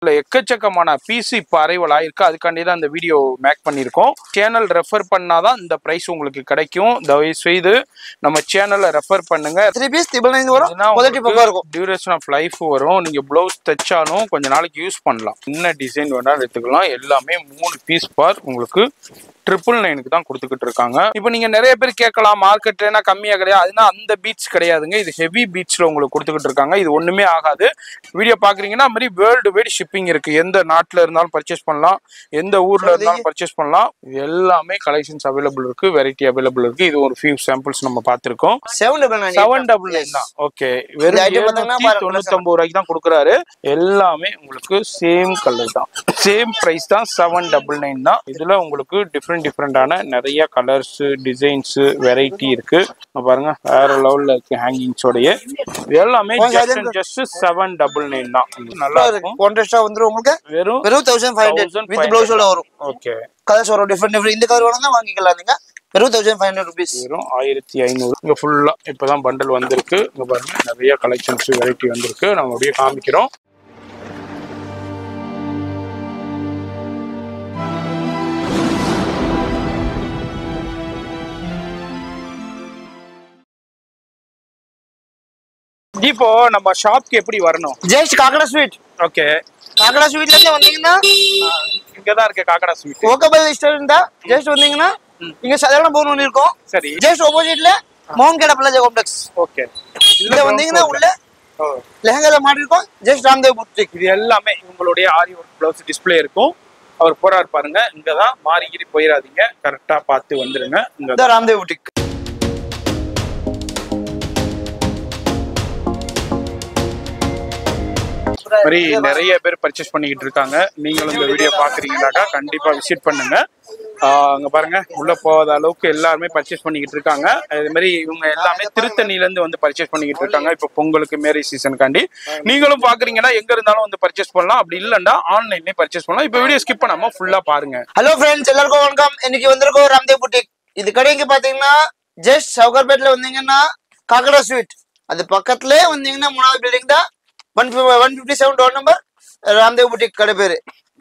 எக்கச்சக்கமான பீஸ் இப்போ அரைவல் ஆயிருக்கு. அதுக்காண்டி தான் இந்த வீடியோ மேக் பண்ணியிருக்கோம். சேனல் ரெஃபர் பண்ணாதான் இந்த பிரைஸ் உங்களுக்கு கிடைக்கும். தயவு செய்து நம்ம சேனலை ரெஃபர் பண்ணுங்க. 3 பீஸ் 999 வரும். குவாலிட்டி பக்கா இருக்கும். டியூரேஷன் ஆஃப் லைஃப் வரும். நீங்க ப்ளவுஸ் தைச்சாலும் கொஞ்ச நாளைக்கு யூஸ் பண்ணலாம். என்ன டிசைன் வேணாலும் எடுத்துக்கலாம். எல்லாமே 3 பீஸ் பார் உங்களுக்கு 999 தான் கொடுத்துக்கிட்டு இருக்காங்க. இப்போ நீங்க நிறைய பேர் கேட்கலாம், மார்க்கெட்ல கம்மியா கிடையாது. அதுனா அந்த பீட்ஸ் கிடையாதுங்க. இது ஹெவி பீட்ஸ்ல உங்களுக்கு கொடுத்துக்கிட்டு இருக்காங்க. இது ஒண்ணுமே ஆகாது. வீடியோ பாக்குறீங்கன்னா மாதிரி வேர்ல்டு வைட் ஷிப்பிங் இருக்கு. எந்த நாட்டுல இருந்தாலும் பர்ச்சேஸ் பண்ணலாம், எந்த ஊர்ல இருந்தாலும் பர்ச்சேஸ் பண்ணலாம். எல்லாமே கலெக்ஷன்ஸ் அவைலபிள் இருக்கு, வெரைட்டி அவைலபிள் இருக்கு. இது ஒரு ஃபியூ சாம்பிள்ஸ் நம்ம பார்த்திருக்கோம். 799 தான். ஓகே, வெறும் 799 ரூபாய்க்கு தான் கொடுக்குறாரு. எல்லாமே உங்களுக்கு சேம் கலர் தான், சேம் பிரைஸ் தான். 799 தான். இதுல உங்களுக்கு டிஃப்ரெண்டான நிறைய கலர்ஸ், டிசைன்ஸ், வெரைட்டி இருக்கு. பாருங்க, வேற லெவல்ல இருக்கு ஹேங்கிங்ஸோடயே. எல்லாமே ஜஸ்ட் 799 தான். நல்லா இருக்கும். கான்ட்ராஸ்டா வந்துரும் உங்களுக்கு. வெறும் 1500 வித் ப்ளவுஸோட வரும். ஓகே, கலர்ஸ் வரும் டிஃபரெண்ட். இந்த கலர் வேணும்னா வாங்கிக்கலாம் நீங்க. வெறும் 1500 rupees. வெறும் 1500. இங்க ஃபுல்லா இப்பதான் பண்டல் வந்திருக்கு. இங்க பாருங்க, நிறைய கலெக்ஷன்ஸ், வெரைட்டி வந்திருக்கு. நம்ம அப்படியே காமிக்கிறோம். இப்போ நம்ம ஷாப்க்கு எப்படி வரணும்? Just Kakada sweet. Okay, Kakada ஸ்வீட்ல இருந்து வந்தீங்கன்னா இங்க தான் இருக்கு காக்கடா ஸ்வீட். ஓகபல் ரெஸ்டாரன்ட் தான். ஜஸ்ட் வந்தீங்கன்னா இங்க சாதாரண போன் ஒன்னு இருக்கும். சரி, ஜஸ்ட் ஆப்போசிட்ல மவுண்ட் கேடா பிளாஜா காம்ப்ளெக்ஸ். ஓகே, இதுல வந்தீங்கன்னா உள்ள லெஹங்கால மாட்டி இருக்கும். Just Ramdev boutique. இது எல்லாமே உங்களுடைய ஆரி ஒர்க் ப்ளவுஸ் டிஸ்ப்ளே இருக்கும். அவர் போறாரு பாருங்க. இங்க தான் மாறிக்கிட்டு போயிடாதீங்க, கரெக்டா பார்த்து வந்துருங்க. இங்க தான் ராம்தேவ் புட்டிக். மாதிரி நிறைய பேர் பர்ச்சேஸ் பண்ணிக்கிட்டு இருக்காங்க. நீங்களும் இந்த வீடியோ பாக்குறீங்களாக்கா கண்டிப்பா விசிட் பண்ணுங்க. அங்க பாருங்க, உள்ள போகாத அளவுக்கு எல்லாருமே பர்ச்சேஸ் பண்ணிக்கிட்டு இருக்காங்க. அது மாதிரி இவங்க எல்லாமே திருத்தணில இருந்து வந்து பர்ச்சேஸ் பண்ணிக்கிட்டு இருக்காங்க. இப்ப பொங்கலுக்கு மேரேஜ் சீசனுக்காண்டி நீங்களும் பாக்குறீங்கன்னா எங்க இருந்தாலும் வந்து பர்ச்சேஸ் பண்ணலாம். அப்படி இல்லைன்னா ஆன்லைன்லயே பர்ச்சேஸ் பண்ணலாம். இப்ப வீடியோ ஸ்கிப் பண்ணாம ஃபுல்லா பாருங்க. ஹலோ ஃப்ரெண்ட்ஸ், எல்லாருக்கும் வணக்கம். இன்னைக்கு வந்திருக்கோம் ராம்தேவ் புட்டிக். இது கடைக்கு பாத்தீங்கன்னா ஜஸ்ட் சவுகார்பேட்ல வந்தீங்கன்னா காக்கடா ஸ்வீட், அது பக்கத்துலயே வந்தீங்கன்னா 3வது பில்டிங் தான். 157 டோர் நம்பர் ராம்தேவ் புட்டிக் கடை பேரு.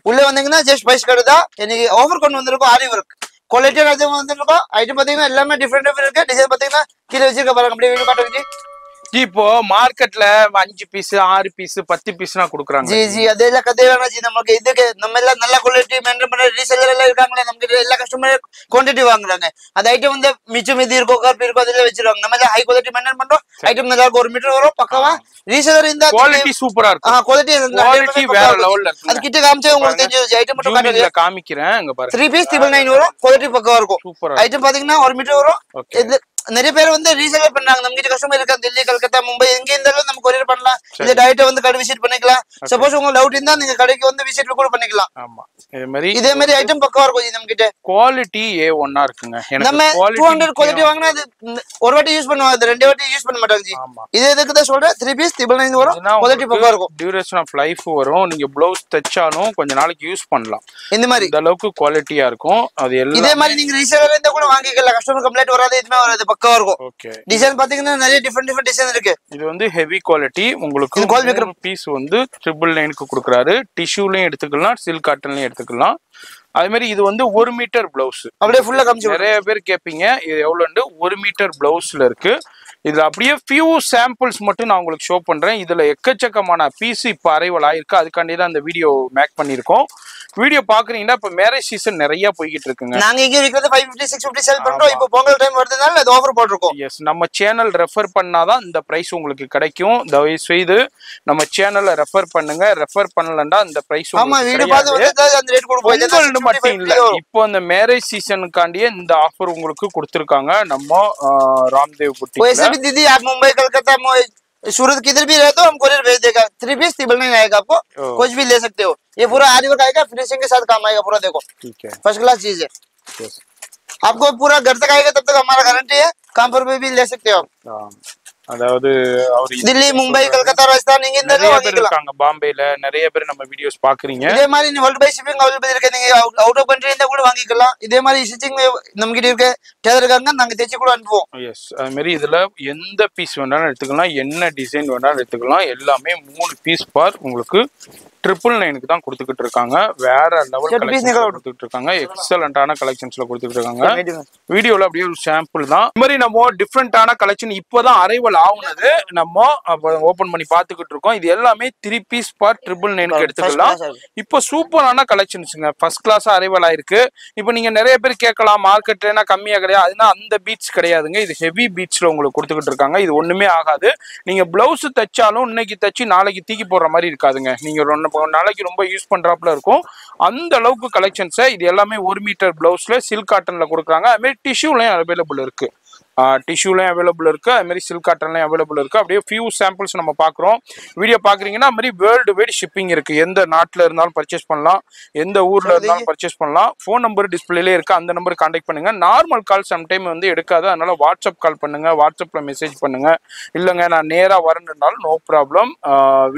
உள்ள வந்தீங்கன்னா ஜஸ்ட் பைஸ் கடை தான். இன்னைக்கு ஆஃபர் கொண்டு வந்திருக்கோம். ஆரி ஒர்க் குவாலிட்டியான ஐட்டம் வந்திருக்கோம். ஐட்டம் பாத்தீங்கன்னா எல்லாமே டிஃப்ரெண்ட் இருக்கு. டிசைன் பாத்தீங்கன்னா கீழே வச்சிருக்க பாருங்க. அப்படியே வீடியோ காட்டுங்க. இப்போ மார்க்கெட்ல 5 பீஸ் 6 பீஸ் 10 பீஸ்னா கொடுக்குறாங்க. ஜி ஜி அதெல்லாம் கதையான ஜி. நமக்கு இதுக்கு நம்ம எல்லாம் நல்ல குவாலிட்டி மெயின்டைன் பண்ண ரீசெல்லர் எல்லாம் இருக்காங்களே, நமக்கு எல்லா கஸ்டமர் குவான்டிட்டி வாங்குறாங்க. அந்த ஐட்டம் வந்து மிச்சம் மீதி இருக்கோ கருப்பு இருக்கோ அதெல்லாம் வச்சிருவாங்க. நம்ம எல்லாம் ஹை குவாலிட்டி மெயின்டைன் பண்றோம். ஐட்டம் நல்லா இருக்கும். 1 மீட்டர் வரும் பக்கவா. ரீசெல்லர் இந்த குவாலிட்டி சூப்பரா இருக்கும். குவாலிட்டி வேற லெவல்ல இருக்கு. அது கிட்ட காமிச்சா உங்களுக்கு தெரிஞ்சு ஐட்டம் மட்டும் காமிக்கிறேன். இங்க பாருங்க, 3 பீஸ் 999 வரும். குவாலிட்டி பக்கவா இருக்கும். சூப்பரா ஐட்டம் பாத்தீங்கன்னா 1 மீட்டர் வரும். இது நிறைய பேர் வந்து ரீசெல்லர் பண்றாங்க. நம்ம கிட்ட கஸ்டமர் இருக்கா, டெல்லி, கல்கத்தா, மும்பை, எங்க இருந்தாலும் நம்ம கொரியர் பண்ணலாம். இந்த டைரக்டா வந்து கடை விசிட் பண்ணிக்கலாம். சப்போஸ் உங்களுக்கு டவுட் இருந்தா நீங்க கடைக்கு வந்து விசிட் கூட பண்ணிக்கலாம். ஆமா, இதே மாதிரி ஐட்டம் பக்கவா இருக்கும். நம்ம கிட்ட குவாலிட்டி A1 ஆ இருக்குங்க. நம்ம 200 குவாலிட்டி வாங்குனா அது ஒரு வாட்டி யூஸ் பண்ணுவாங்க, அது 2 வாட்டி யூஸ் பண்ண மாட்டாங்க ஜி. இது எதுக்கு தான் சொல்றேன். 3 பீஸ் 999 வரும். குவாலிட்டி பக்கவா இருக்கும். டியூரேஷன் ஆஃப் லைஃப் வரும். நீங்க ப்ளவுஸ் தைச்சாலும் கொஞ்ச நாளைக்கு யூஸ் பண்ணலாம். இந்த மாதிரி இந்த அளவுக்கு குவாலிட்டியா இருக்கும். அது எல்லாம் இதே மாதிரி நீங்க ரீசெல்லர் இருந்தா கூட வாங்கிக்கலாம். கஸ்டமர் கம்ப்ளைண்ட் வராது, எதுமே வராது, பக்கவா இருக்கும். ஓகே, டிசைன் பாத்தீங்கன்னா நிறைய டிஃபரெண்ட் டிசைன் இருக்கு. இது வந்து ஹெவி குவாலிட்டி. உங்களுக்கு பீஸ் வந்து 999க்கு கொடுக்குறாரு. டிஷ்யூலயும் எடுத்துக்கலாம், சில்க் காட்டன்லயும் எடுத்துக்கலாம். அதே மாதிரி இது வந்து 1 மீட்டர் பிளவுஸ். அப்படியே ஃபுல்லா காமிச்சு. நிறைய பேர் கேட்பீங்க இது எவ்வளோண்டு. 1 மீட்டர் பிளவுஸ்ல இருக்கு. இதுல அப்படியே ஃபியூ சாம்பிள்ஸ் மட்டும் நான் உங்களுக்கு ஷோ பண்றேன். இதுல எக்கச்சக்கமான பீஸ் இப்போ அரைவல் ஆயிருக்கு. அதுக்காண்டி தான் இந்த வீடியோ மேக் பண்ணியிருக்கோம். வீடியோ பாக்குறீங்கன்னா இப்ப மேரேஜ் சீசன் நிறைய போய்கிட்டு இருக்குங்க. நாங்க இங்க விக்கிறது 550 650 செல் பண்றோம். இப்போ பொங்கல் டைம் வருதுனால அது ஆஃபர் போட்டுருக்கோம். எஸ், நம்ம சேனல் ரெஃபர் பண்ணாதான் இந்த பிரைஸ் உங்களுக்கு கிடைக்கும். தயவு செய்து நம்ம சேனலை ரெஃபர் பண்ணுங்க. ரெஃபர் பண்ணலன்னா இந்த பிரைஸ் மட்டும் இல்ல. இப்போ அந்த மேரேஜ் சீசனுக்காண்டியே இந்த ஆஃபர் உங்களுக்கு கொடுத்திருக்காங்க நம்ம रामदेव बुटीक। वैसे भी दीदी आप मुंबई कलकत्ता सूरत किधर भी रहे तो हम कोरियर भेज देगा। 3 पीस 999 आएगा आपको, कुछ भी ले सकते हो। ये पूरा आरी वर्क आएगा, फिनिशिंग के साथ काम आएगा पूरा। देखो ठीक है, फर्स्ट क्लास चीज है। आपको पूरा घर तक आएगा, तब तक हमारा गारंटी है। काम पर भी ले सकते हो आप। அதாவது அவரு दिल्ली मुंबई कलकत्ता राजस्थान நீங்க இந்த நிறைய பேர் இருக்காங்க பாம்பேல நிறைய பேர் நம்ம வீடியோஸ் பாக்குறீங்க இதே மாதிரி நீ வேர்ல்ட் பை ஷிப்பிங் அவைலபிள் இருக்கு நீங்க அவுட் ஆஃப் கண்ட்ரி இருந்தா கூட வாங்கிக்கலாம் இதே மாதிரி ஸ்டிச்சிங் நம்ம கிட்ட இருக்க டெய்லர்காரங்க நாங்க தைச்சு கூட அனுப்புவோம் எஸ் அது மாதிரி இதுல எந்த பீஸ் வேணாலும் எடுத்துக்கலாம் என்ன டிசைன் வேணாலும் எடுத்துக்கலாம் எல்லாமே 3 பீஸ் பார் உங்களுக்கு 999 தான் கொடுத்துக்கிட்டு இருக்காங்க வேற லெவல் கலெக்ஷன்ஸ் கொடுத்துக்கிட்டு இருக்காங்க எக்ஸலண்டான கலெக்ஷன்ஸ்ல கொடுத்துக்கிட்டு இருக்காங்க வீடியோல அப்படியே ஒரு சாம்பிள் தான் இந்த மாதிரி நம்ம டிஃப்ரெண்டான கலெக்ஷன் இப்போதான் அரைவல் ஆகுனது நம்ம ஓபன் பண்ணி பாத்துக்கிட்டு இருக்கோம் இது எல்லாமே 3 பீஸ் பார் 999 எடுத்துக்கலாம் இப்போ சூப்பரான கலெக்ஷன்ஸ்ங்க ஃபர்ஸ்ட் கிளாஸ் அரைவல் ஆயிருக்கு இப்போ நீங்க நிறைய பேர் கேட்கலாம் மார்க்கெட்லனா கம்மியா கிடையாது அதுனா அந்த பீட்ஸ் கிடையாதுங்க இது ஹெவி பீட்ஸ்ல உங்களுக்கு கொடுத்துக்கிட்டு இருக்காங்க இது ஒண்ணுமே ஆகாது நீங்க பிளவுஸ் தைச்சாலும் இன்னைக்கு தைச்சு நாளைக்கு தூக்கி போடுற மாதிரி இருக்காதுங்க நீங்க நாளைக்கு ரொம்ப யூஸ் பண்றாப்புல இருக்கும் அந்த அளவுக்கு கலெக்ஷன்ஸ் இது எல்லாமே 1 மீட்டர் பிளவுஸ்ல சில்க் காட்டன்ல கொடுக்குறாங்க அது மாதிரி டிஷ்யூலயும் அவைலபிள் இருக்கு டிஷ்யூலையும் அவைலபிள் இருக்கு அது மாதிரி சில்க் காட்டன்லையும் அவைலபிள் இருக்கு அப்படியே ஃபியூ சாம்பிள்ஸ் நம்ம பாக்குறோம் வீடியோ பாக்குறீங்கன்னா அது மாதிரி வேர்ல்டு வைட் ஷிப்பிங் இருக்கு எந்த நாட்டுல இருந்தாலும் பர்ச்சேஸ் பண்ணலாம் எந்த ஊர்ல இருந்தாலும் பர்ச்சேஸ் பண்ணலாம் ஃபோன் நம்பர் டிஸ்பிளேல இருக்கு அந்த நம்பர் கான்டாக்ட் பண்ணுங்க நார்மல் கால் சம்டைம் வந்து எடுக்காது அதனால வாட்ஸ்அப் கால் பண்ணுங்க வாட்ஸ்அப்ல மெசேஜ் பண்ணுங்க இல்லங்க நான் நேரா வரணும்னாலும் நோ ப்ராப்ளம்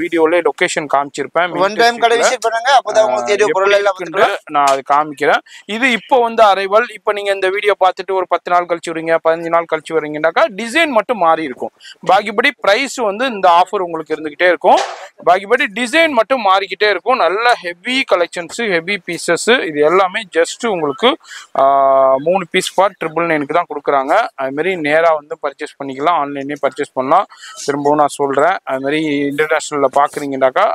வீடியோல லொகேஷன் காமிச்சிருப்பேன் ஒன் டைம் கடை விசிட் பண்ணுங்க அப்பதான் உங்களுக்கு தெரியும் பொருள் எல்லாம் நான் அது காமிக்கிறேன் இது இப்போ வந்து அரைவல் இப்போ நீங்க இந்த வீடியோ பார்த்துட்டு ஒரு 10 நாள் கழிச்சு வரீங்க 15 நாள் கழிச்சு வரீங்கன்னாக்கா டிசைன் மட்டும் மாறி இருக்கும் பாக்கிபடி பிரைஸ் வந்து இந்த ஆஃபர் உங்களுக்கு இருந்துகிட்டே இருக்கும் பாக்கிபடி டிசைன் மட்டும் மாறிக்கிட்டே இருக்கும் நல்ல ஹெவி கலெக்ஷன்ஸ் ஹெவி பீசஸ் இது எல்லாமே ஜஸ்ட் உங்களுக்கு 3 பீஸ் ஃபார் 999 தான் கொடுக்குறாங்க அது மாதிரி நேரா வந்து பர்ச்சேஸ் பண்ணிக்கலாம் ஆன்லைன்லயே பர்ச்சேஸ் பண்ணலாம் திரும்பவும் நான் சொல்றேன் அது மாதிரி இன்டர்நேஷனல்ல பாக்குறீங்கன்னாக்கா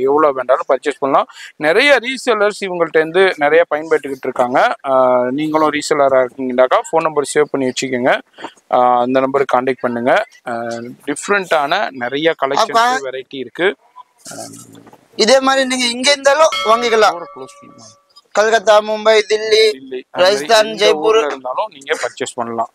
எவ்வளவு வேண்டாலும் பர்ச்சேஸ் பண்ணலாம் நிறைய ரீசெல்லர்ஸ் இவங்கள்ட்ட இருந்து நிறைய பயன்பட்டுக்கிட்டு இருக்காங்க நீங்களும் ரீசெல்லரா இருக்கீங்கன்னாக்கா ஃபோன் நம்பர் சேவ் பண்ணி வச்சுக்கோங்க அந்த நம்பருக்கு கான்டாக்ட் பண்ணுங்க டிஃப்ரெண்டான நிறைய கலெக்ஷன்ஸ் வெரைட்டி இருக்கு இதே மாதிரி நீங்க இங்க இருந்தாலும் வாங்கிக்கலாம் கல்கத்தா மும்பை தில்லி ராஜஸ்தான் ஜெய்ப்பூர் இருந்தாலும் நீங்க பர்ச்சேஸ் பண்ணலாம்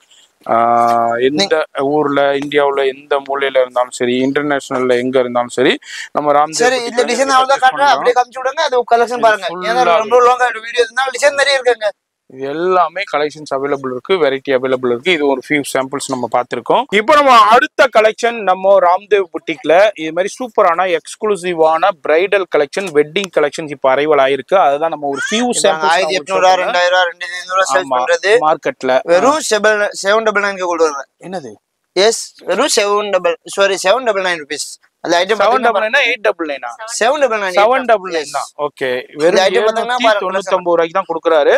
எந்த ஊர்ல இந்தியாவுல எந்த மூலையில இருந்தாலும் சரி இன்டர்நேஷனல்ல எங்க இருந்தாலும் சரி நம்ம ராம் சரி இந்த டிசைன் அவ்வளவுதான் காட்டுறேன் அப்படியே காமிச்சு விடுங்க அது கலெக்ஷன் பாருங்க ஏன்னா ரொம்ப லாங்கா வீடியோ இருந்தா டிசைன் நிறைய இருக்குங்க இது எல்லாமே கலெக்ஷன்ஸ் அவைலபிள் இருக்கு வெரைட்டி அவைலபிள் இருக்கு இது ஒரு ஃபியூ சாம்பிள்ஸ் நம்ம பார்த்திருக்கோம் இப்போ நம்ம அடுத்த கலெக்ஷன் நம்ம ராம்தேவ் புட்டிக்ல இது மாதிரி சூப்பரான எக்ஸ்க்ளூசிவான பிரைடல் கலெக்ஷன் வெட்டிங் கலெக்ஷன்ஸ் இப்போ அரைவல் ஆயிருக்கு அதுதான் நம்ம ஒரு ஃபியூ சாம்பிள்ஸ் 1800 2000 2500 சேல் பண்றது மார்க்கெட்ல வெறும் 799 கொடுக்குறாங்க என்னது எஸ் வெறும் 799 ரூபீஸ் அந்த ஐட்டம் 799 799 தான் ஓகே வெறும் 799 ரூபாய்க்கு தான் கொடுக்குறாரு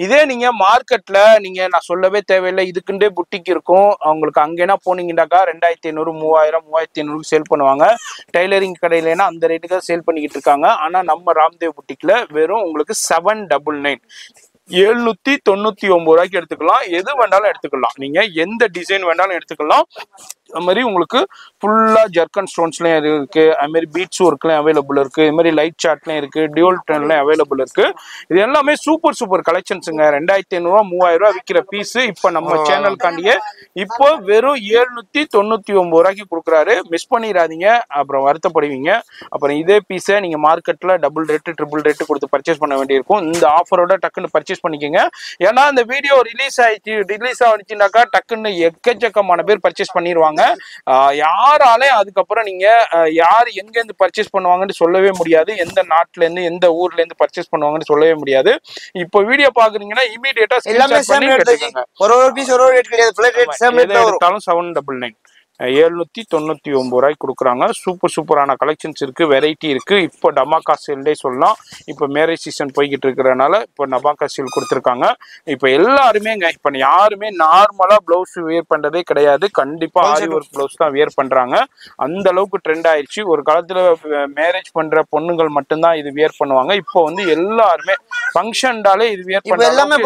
இதே நீங்க மார்க்கெட்ல நீங்க நான் சொல்லவே தேவையில்லை இதுக்குண்டே புட்டிக் இருக்கும் அவங்களுக்கு அங்கேனா போனீங்கன்னாக்கா 2500 3000 3500 சேல் பண்ணுவாங்க டெய்லரிங் கடையிலனா அந்த ரேட்டுக்கு சேல் பண்ணிக்கிட்டு இருக்காங்க ஆனா நம்ம ராம்தேவ் புட்டிக்ல வெறும் உங்களுக்கு 799 799 ரூபாய்க்கு எடுத்துக்கலாம் எது வேண்டாலும் எடுத்துக்கலாம் நீங்க எந்த டிசைன் வேண்டாலும் எடுத்துக்கலாம் அது மாதிரி உங்களுக்கு ஃபுல்லா ஜர்க்கன் ஸ்டோன்ஸ்லயும் இருக்கு அது மாதிரி பீட்ஸ் ஒர்க்லயும் அவைலபிள் இருக்கு இது மாதிரி லைட் சார்ட்லயும் இருக்கு டியூல் டர்ன்லயும் அவைலபிள் இருக்கு இது எல்லாமே சூப்பர் கலெக்ஷன்ஸுங்க 2500 3000 விற்கிற பீஸ் இப்போ நம்ம சேனலுக்காண்டியே இப்போ வெறும் 799 ரூபாய்க்கு கொடுக்குறாரு மிஸ் பண்ணிடாதீங்க அப்புறம் வருத்தப்படுவீங்க அப்புறம் இதே பீஸை நீங்க மார்க்கெட்ல டபுள் ரேட்டு ட்ரிபிள் ரேட்டு கொடுத்து பர்ச்சேஸ் பண்ண வேண்டியிருக்கும் இந்த ஆஃபரோட டக்குன்னு பர்ச்சேஸ் பண்ணிக்கோங்க ஏன்னா இந்த வீடியோ ரிலீஸ் ஆனிச்சுனாக்கா டக்குன்னு எக்கச்சக்கமான பேர் பர்ச்சேஸ் பண்ணிடுவாங்க யாராலே அதுக்கப்புறம் நீங்க யார் எங்க இருந்து பர்ச்சேஸ் பண்ணுவாங்கன்னு சொல்லவே முடியாது எந்த நாட்டுல இருந்து எந்த ஊர்ல இருந்து பர்ச்சேஸ் பண்ணுவாங்கன்னு சொல்லவே முடியாது இப்போ வீடியோ பாக்குறீங்கன்னா இமிடியேட்டா ஒரு பீஸ் ஒரு ரேட் கிடையாது ஃபிளாட் ரேட் சேம் ரேட் எடுத்தாலும் 799 799 ரூபாய்க்கு கொடுக்குறாங்க சூப்பரான கலெக்ஷன்ஸ் இருக்கு வெரைட்டி இருக்கு இப்போ டமாக்கா சேல்லே சொல்லலாம் இப்போ மேரேஜ் சீசன் போய்கிட்டு இருக்கிறதுனால இப்போ டமாக்கா சேல் கொடுத்துருக்காங்க இப்போ எல்லாருமே இப்போ யாருமே நார்மலா பிளவுஸ் வியர் பண்றதே கிடையாது கண்டிப்பா ஆரி ஒர்க் பிளவுஸ் தான் வியர் பண்றாங்க அந்த அளவுக்கு ட்ரெண்ட் ஆயிடுச்சு ஒரு காலத்துல மேரேஜ் பண்ற பொண்ணுங்கள் மட்டும்தான் இது வியர் பண்ணுவாங்க இப்போ வந்து எல்லாருமே ஃபங்க்ஷன்டாலே இது வியர் பண்றாங்க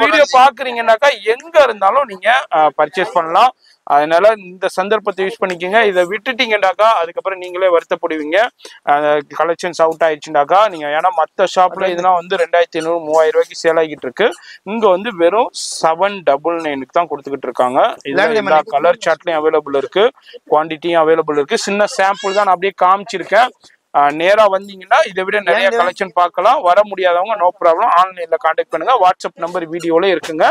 வீடியோ பாக்குறீங்கன்னாக்கா எங்க இருந்தாலும் நீங்க பர்ச்சேஸ் பண்ணலாம் அதனால இந்த சந்தர்ப்பத்தை யூஸ் பண்ணிக்கோங்க இதை விட்டுட்டீங்கன்னாக்கா அதுக்கப்புறம் நீங்களே வருத்தப்படுவீங்க கலெக்ஷன்ஸ் அவுட் ஆயிடுச்சுனாக்கா நீங்க ஏன்னா மற்ற ஷாப்ல இதெல்லாம் வந்து 2500 3000 ரூபாய்க்கு சேல் ஆகிட்டு இருக்கு இங்க வந்து வெறும் 799 தான் கொடுத்துக்கிட்டு இருக்காங்க இதுல கலர் சார்ட்லயும் அவைலபிள் இருக்கு குவான்டிட்டியும் அவைலபிள் இருக்கு சின்ன சாம்பிள் தான் நான் அப்படியே காமிச்சிருக்கேன் நேரா வந்தீங்கன்னா இதை விட நிறைய கலெக்ஷன் பார்க்கலாம் வர முடியாதவங்க நோ ப்ராப்ளம் ஆன்லைன்ல கான்டாக்ட் பண்ணுங்க வாட்ஸ்அப் நம்பர் வீடியோல இருக்குங்க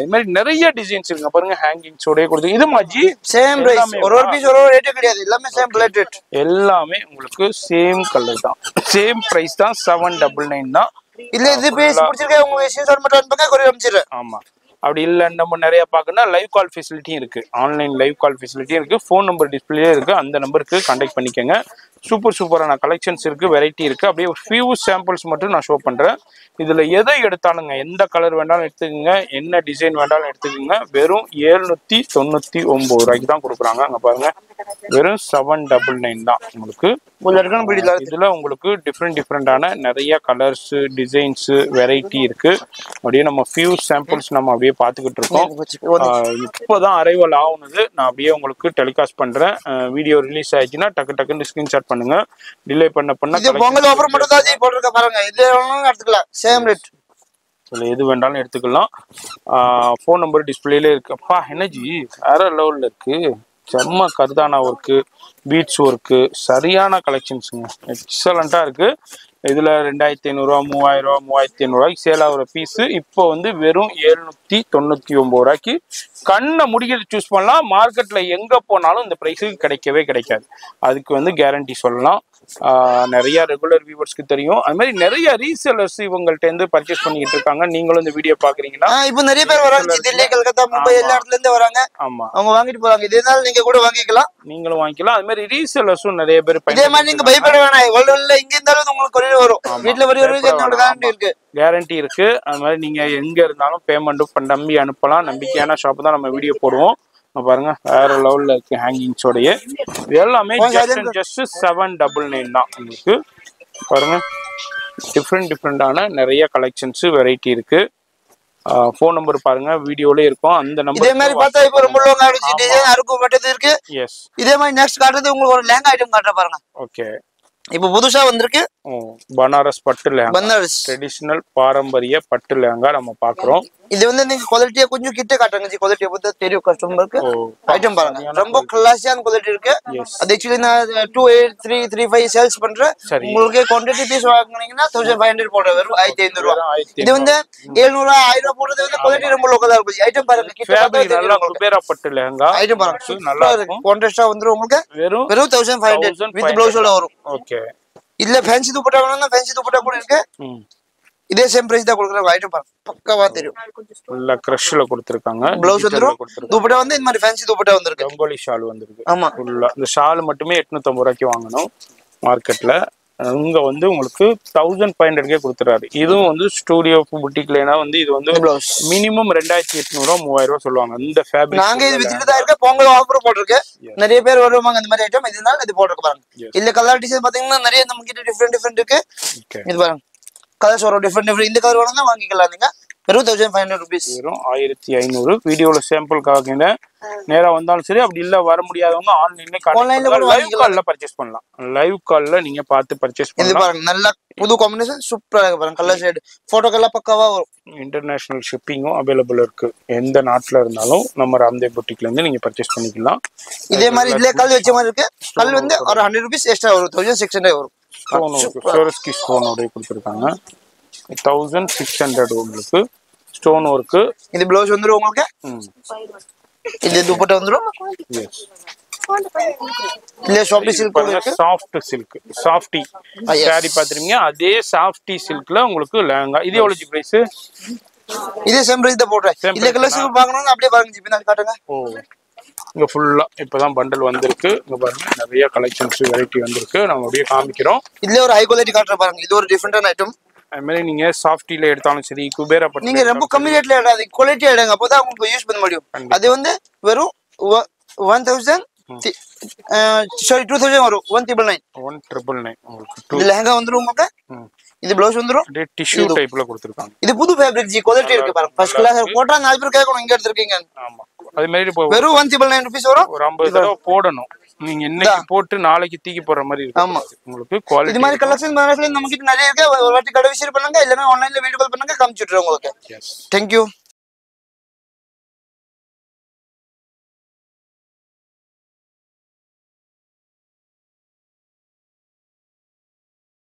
இது மாதிரி நிறைய டிசைன்ஸ் இருக்குங்க பாருங்க, ஹேங்கிங்ஸோடய கொடுத்து. இது மஜி சேம் பிரைஸ், ஒரு பீஸ் ஒரு ரேட் கிடையாது, எல்லாமே சேம் பிளேட் ரேட். எல்லாமே உங்களுக்கு சேம் கலர் தான், சேம் பிரைஸ் தான், 799 தான். இல்ல இது பீஸ் பிடிச்சிருக்கா உங்களுக்கு ஸ்கிரீன்ஷாட் மட்டும் அனுப்புங்க, கொரியர் அனுப்பிச்சிடுறேன். ஆமா, அப்படி இல்லை நம்ம நிறைய பார்க்கணும்னா லைவ் கால் ஃபெசிலிட்டியும் இருக்கு, ஆன்லைன் லைவ் கால் ஃபெசிலிட்டியும் இருக்கு. ஃபோன் நம்பர் டிஸ்பிளே இருக்கு, அந்த நம்பருக்கு கான்டாக்ட் பண்ணிக்கோங்க. சூப்பரான கலெக்ஷன்ஸ் இருக்கு, வெரைட்டி இருக்கு. அப்படியே ஃபியூ சாம்பிள்ஸ் மட்டும் நான் ஷோ பண்றேன். இதுல எதை எடுத்தாலுங்க, எந்த கலர் வேண்டாலும் எடுத்துக்கோங்க, என்ன டிசைன் வேண்டாலும் எடுத்துக்கோங்க. வெறும் 799 ரூபாய்க்கு தான் கொடுக்குறாங்க. அங்க பாருங்க, வெறும் 799 தான் உங்களுக்கு. இதுல உங்களுக்கு டிஃப்ரெண்டான நிறைய கலர்ஸ், டிசைன்ஸ், வெரைட்டி இருக்கு. அப்படியே நம்ம ஃபியூ சாம்பிள்ஸ் நம்ம அப்படியே பார்த்துக்கிட்டு இருக்கோம். இப்போதான் அரைவல் ஆகுனது, நான் அப்படியே உங்களுக்கு டெலிகாஸ்ட் பண்றேன். வீடியோ ரிலீஸ் ஆயிடுச்சுன்னா டக்குன்னு ஸ்கிரீன்ஷாட் பண்ணுங்க. டிலே பண்ண பொங்கல் ஆஃபர் மட்டும் தான் போட்டுருக்க பாருங்க, இது எடுத்துக்கலாம், சேம் ரேட். எது வேண்டாலும் எடுத்துக்கலாம். ஃபோன் நம்பர் டிஸ்பிளேல இருக்கு. அப்பா எனர்ஜி வேற லெவல்ல இருக்கு. செம்ம கர்தானா ஒர்க்கு, பீட்ஸ் ஒர்க்கு, சரியான கலெக்ஷன்ஸுங்க, எக்ஸலண்டா இருக்கு. இதுல 2500 ரூபா, 3000 ரூபா, 3500 ரூபாய்க்கு சேல் ஆகுற பீஸ் இப்போ வந்து வெறும் 799 ரூபாய்க்கு கண்ணை முடிக்கிறது சூஸ் பண்ணலாம். மார்க்கெட்ல எங்க போனாலும் இந்த பிரைஸுக்கு கிடைக்காது. அதுக்கு வந்து கேரண்டி சொல்லலாம். நிறைய ரெகுலர் வியூவர்ஸ்க்கு தெரியும். அது மாதிரி நிறைய ரீசெல்லர்ஸ் இவங்கள்ட்ட இருந்து பர்ச்சேஸ் பண்ணிட்டு இருக்காங்க. நீங்களும் இந்த வீடியோ பாக்குறீங்கன்னா இப்போ நிறைய பேர் வராங்க, தில்லி, கல்கத்தா, மும்பை எல்லா இடத்துல இருந்து வராங்க. ஆமா, அவங்க வாங்கிட்டு போறாங்க. இதனால நீங்க கூட வாங்கிக்கலாம், நீங்களும் வாங்கிக்கலாம். அது மாதிரி ரீசெல்லர்ஸும் நிறைய பேர் இதே மாதிரி நீங்க பயப்பட வேணாம். இவ்வளவு இங்க இருந்தாலும் உங்களுக்கு கொரியர் வரும், வீட்டுல வரைக்கும் கேரண்டி இருக்கு. அது மாதிரி நீங்க எங்க இருந்தாலும் பேமெண்ட்டும் நம்பி அனுப்பலாம். நம்பிக்கையான ஷாப் தான் நம்ம வீடியோ போடுவோம். பாருங்க, வேற லெவல்ல இருக்கு ஹேங்கிங்ஸோடய. எல்லாமே ஜஸ்ட் 799 தான் உங்களுக்கு. பாருங்க, டிஃப்ரெண்டான நிறைய கலெக்ஷன்ஸ், வெரைட்டி இருக்கு. ஃபோன் நம்பர் பாருங்க, வீடியோல இருக்கும். அந்த நம்பர் இதே மாதிரி பார்த்தா இப்போ ரொம்ப லாங் ஆயிடுச்சு, டிசைன் அருக்கு மட்டும் இருக்கு. எஸ், இதே மாதிரி நெக்ஸ்ட் காட்டுறது உங்களுக்கு ஒரு லேங்கா ஐட்டம் காட்டுற பாருங்க. ஓகே, இப்போ புதுசா வந்திருக்கு பனாரஸ் பட்டு லேங்கா, பனாரஸ் ட்ரெடிஷனல் பாரம்பரிய பட்டு லேங்கா நம்ம பாக்குறோம். இது வந்து நீங்க குவாலிட்டியா கொஞ்சம் கிட்ட காட்டுங்க, குவாலிட்டியை பத்தி தெரியும் கஸ்டமருக்கு. ஐட்டம் பாருங்க, ரொம்ப கிளாஸியான குவாலிட்டி இருக்கு. அது ஆக்சுவலி நான் 28,335 சேல்ஸ் பண்றேன். உங்களுக்கு குவான்டிட்டி பீஸ் வாங்குனீங்கன்னா 1500 போடுற வெறும் 1500 ரூபாய். இது வந்து 700 1000 போடுறது வந்து குவாலிட்டி ரொம்ப லோக்கலா இருக்கு. ஐட்டம் பாருங்க, கிட்ட நல்லா குபேரா பட்டு லேங்கா ஐட்டம் பாருங்க, நல்லா இருக்கு. கான்ட்ராஸ்டா வந்துரும் உங்களுக்கு, வெறும் 1500 வித் ப்ளவுஸோட வரும். ஓகே, இல்ல ஃபேன்சி துப்பட்டா வேணும்னா ஃபேன்சி துப்பட்டா கூட இருக்கு. இதே சேம் பிரைஸ் தான் கொடுக்குறாங்க. ஐட்டம் பாருங்க, பக்காவா தெரியும். ஃபுல்லா கிரஷ்ல கொடுத்திருக்காங்க. ப்ளவுஸ் வந்துரும், துப்பட்டா வந்து இந்த மாதிரி ஃபேன்சி துப்பட்டா வந்திருக்கு. ரங்கோலி ஷால் வந்திருக்கு. ஆமா, ஃபுல்லா இந்த ஷால் மட்டுமே 850 ரூபாய்க்கு வாங்கணும் மார்க்கெட்ல. இங்க வந்து உங்களுக்கு 1500 கொடுத்துறாரு. இதுவும் வந்து ஸ்டூடியோ புட்டிக்லனா வந்து இது வந்து மினிமம் 2800 3000 ரூபாய் சொல்லுவாங்க. இந்த ஃபேப்ரிக் நாங்க இது வித்துட்டு தான் இருக்க. பொங்கல் ஆஃபர் போட்டுருக்கு, நிறைய பேர் வருவாங்க இந்த மாதிரி ஐட்டம். இதனால இது போட்டுருக்கு பாருங்க. இல்ல கலர் டிசைன் பாத்தீங்கன்னா நிறைய நம்ம கிட்ட டிஃபரெண்ட் இருக்கு. இது பாருங்க, கலர்ஸ் வரும் டிஃபரெண்ட். இந்த கலர் வேணும்னா வாங்கிக்கலாம் நீங்க. வெறும் 1500 rupees, வெறும் 1500. வீடியோல சாம்பிளுக்காக நேரா வந்தாலும் சரி, அப்படி இல்ல வர முடியாதவங்க ஆன்லைன்ல லைவ் கால்ல பர்ச்சேஸ் பண்ணலாம். லைவ் கால்ல நீங்க பார்த்து பர்ச்சேஸ் பண்ணலாம். இது பாருங்க, நல்ல புது காம்பினேஷன், சூப்பரா இருக்கு பாருங்க. கலர் ஷேட், போட்டோக்கெல்லாம் பக்காவா வரும். இன்டர்நேஷனல் ஷிப்பிங்கும் அவைலபிள் இருக்கு. எந்த நாட்டுல இருந்தாலும் நம்ம ராம்தேவ் புட்டிக்ல இருந்து நீங்க பர்ச்சேஸ் பண்ணிக்கலாம். இதே மாதிரி இதுல கல் வச்ச மாதிரி இருக்கு. கல் வந்து ஒரு 100 rupees எக்ஸ்ட்ரா வரும், 1600 வரும். சோரஸ்கி ஸ்டோனோட கொடுத்துருக்காங்க. 1600 உங்களுக்கு ஸ்டோன் ஒர்க். இது ப்ளவுஸ் வந்துரும் உங்களுக்கு. இது துப்பட்டா வந்துரும். எஸ், இல்ல சாஃப்ட் சில்க் பாருங்க, சாஃப்ட் சில்க், சாஃப்டி சாரி பாத்துறீங்க. அதே சாஃப்டி சில்க்ல உங்களுக்கு லெஹங்கா. இது எவ்வளவு பிரைஸ்? இதே சேம் பிரைஸ் தான் போடுறேன். இல்ல கலர்ஸ் பார்க்கணும்னா அப்படியே பாருங்க, ஜி பின்னாடி காட்டுங்க. இங்க ஃபுல்லா இப்பதான் பண்டல் வந்திருக்கு. இங்க பாருங்க, நிறைய கலெக்ஷன்ஸ் வெரைட்டி வந்திருக்கு. நம்ம அப்படியே காமிக்கிறோம். இதுல ஒரு ஹை குவாலிட்டி காட்டுற பாருங்க. இது ஒரு டிஃபரெண்டான ஐட்டம். அது மாதிரி நீங்க சாஃப்டில எடுத்தாலும் சரி, குபேரா பட்டு நீங்க ரொம்ப கம்மி ரேட்ல எடுங்க, குவாலிட்டி எடுங்க, அப்பதான் உங்களுக்கு யூஸ் பண்ண முடியும். அது வந்து வெறும் 1000 sorry 2000 வரும். 1999 உங்களுக்கு. இது லெஹங்கா வந்துரும் உங்களுக்கு. இது ப்ளவுஸ் வந்துரும். டிஷ்யூ டைப்ல கொடுத்திருக்காங்க. இது புது ஃபேப்ரிக் ஜி, குவாலிட்டி இருக்கு பாருங்க. ஃபர்ஸ்ட் கிளாஸ் போட்டா 4 பேர் கேட்கணும், இங்க எடுத்துருக்கீங்க. ஆமா, அது மாதிரி வெறும் 1999 rupees வரும். ஒரு 50 தடவை போடணும். நீங்க இன்னைக்கு போட்டு நாளைக்கு தூக்கி போற மாதிரி இருக்கு. ஆமா, உங்களுக்கு குவாலிட்டி. இது மாதிரி கலெக்ஷன் நம்ம கிட்ட நிறைய இருக்கு. ஒரு வாட்டி கடை விசிட் பண்ணுங்க, இல்லனா ஆன்லைன்ல வீடியோ கால் பண்ணுங்க, காமிச்சிடுறேன் உங்களுக்கு. Yes, thank you.